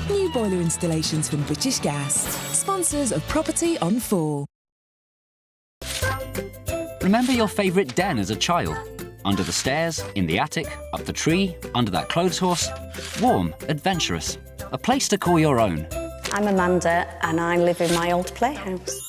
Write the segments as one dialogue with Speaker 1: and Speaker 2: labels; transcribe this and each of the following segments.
Speaker 1: New boiler installations from British Gas. Sponsors of Property on 4.
Speaker 2: Remember your favourite den as a child? Under the stairs, in the attic, up the tree, under that clothes horse? Warm, adventurous. A place to call your own.
Speaker 3: I'm Amanda and I live in my old playhouse.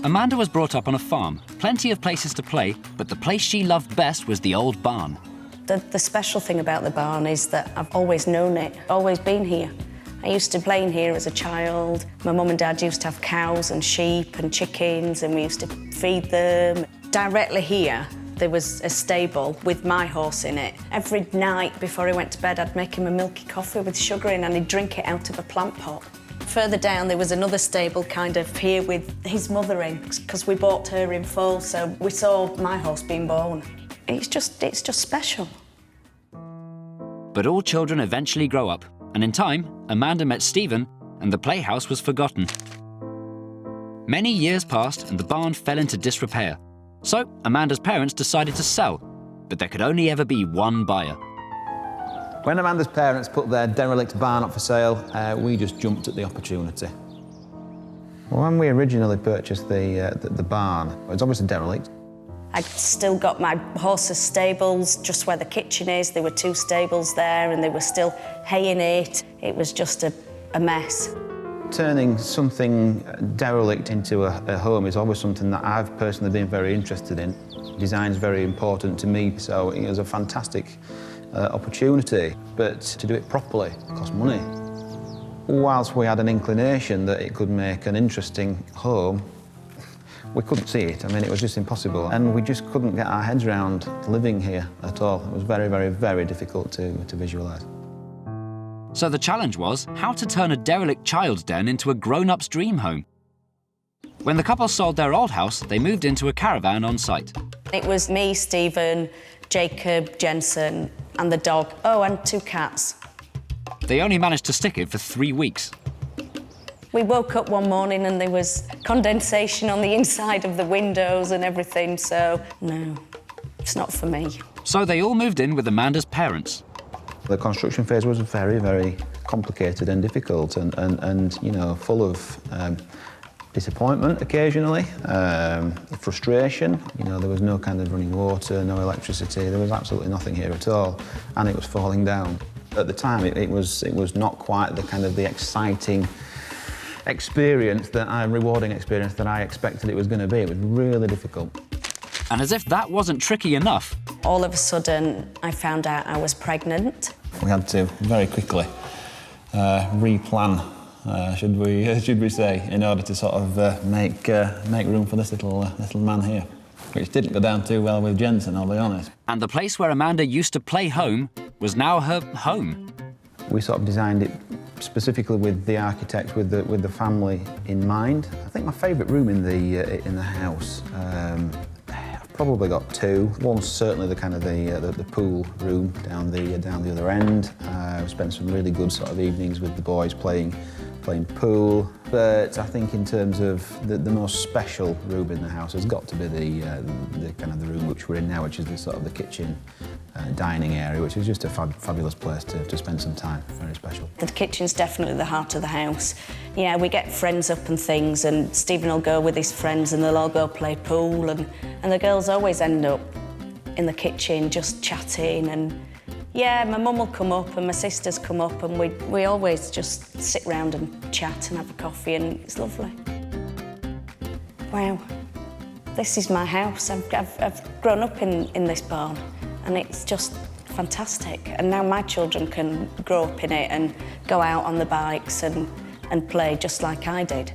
Speaker 2: Amanda was brought up on a farm, plenty of places to play, but the place she loved best was the old barn.
Speaker 3: The special thing about the barn is that I've always known it, always been here. I used to play in here as a child. My mum and dad used to have cows and sheep and chickens and we used to feed them. Directly here, there was a stable with my horse in it. Every night before he went to bed, I'd make him a milky coffee with sugar in and he'd drink it out of a plant pot. Further down, there was another stable kind of here with his mother in, because we bought her in full, so we saw my horse being born. It's just special.
Speaker 2: But all children eventually grow up, and in time, Amanda met Stephen, and the playhouse was forgotten. Many years passed, and the barn fell into disrepair. So Amanda's parents decided to sell, but there could only ever be one buyer.
Speaker 4: When Amanda's parents put their derelict barn up for sale, we just jumped at the opportunity. When we originally purchased the barn, it was obviously derelict.
Speaker 3: I'd still got my horse's stables just where the kitchen is. There were 2 stables there and they were still hay in it. It was just a mess.
Speaker 4: Turning something derelict into a home is always something that I've personally been very interested in. Design's very important to me, so it was a fantastic opportunity, but to do it properly cost money. Whilst we had an inclination that it could make an interesting home, we couldn't see it. I mean, it was just impossible, and we just couldn't get our heads around living here at all. It was very, very, very difficult to visualise.
Speaker 2: So the challenge was how to turn a derelict child's den into a grown-up's dream home. When the couple sold their old house, they moved into a caravan on site.
Speaker 3: It was me, Stephen, Jacob, Jensen, and the dog. Oh, and 2 cats.
Speaker 2: They only managed to stick it for 3 weeks.
Speaker 3: We woke up one morning and there was condensation on the inside of the windows and everything, so no, it's not for me.
Speaker 2: So they all moved in with Amanda's parents.
Speaker 4: The construction phase was very, very complicated and difficult and you know, full of disappointment occasionally, frustration. You know, there was no kind of running water, no electricity, there was absolutely nothing here at all, and it was falling down. At the time, it was not quite the kind of the exciting experience, rewarding experience that I expected it was going to be. It was really difficult.
Speaker 2: And as if that wasn't tricky enough,
Speaker 3: all of a sudden, I found out I was pregnant.
Speaker 4: We had to very quickly replan, should we say, in order to sort of make room for this little man here, which didn't go down too well with Jensen, I'll be honest.
Speaker 2: And the place where Amanda used to play home was now her home.
Speaker 4: We sort of designed it specifically with the architect, with the family in mind. I think my favourite room in the house, I've probably got 2. One's certainly the kind of the pool room down the other end. We spent some really good sort of evenings with the boys playing pool. But I think in terms of the most special room in the house has got to be the kind of the room which we're in now, which is the sort of the kitchen dining area, which is just a fabulous place to spend some time. Very special.
Speaker 3: The kitchen's definitely the heart of the house. Yeah, we get friends up and things, and Stephen will go with his friends and they'll all go play pool, and the girls always end up in the kitchen just chatting. And yeah, my mum will come up and my sisters come up, and we always just sit round and chat and have a coffee, and it's lovely. Wow, this is my house. I've grown up in this barn, and it's just fantastic. And now my children can grow up in it and go out on the bikes and play just like I did.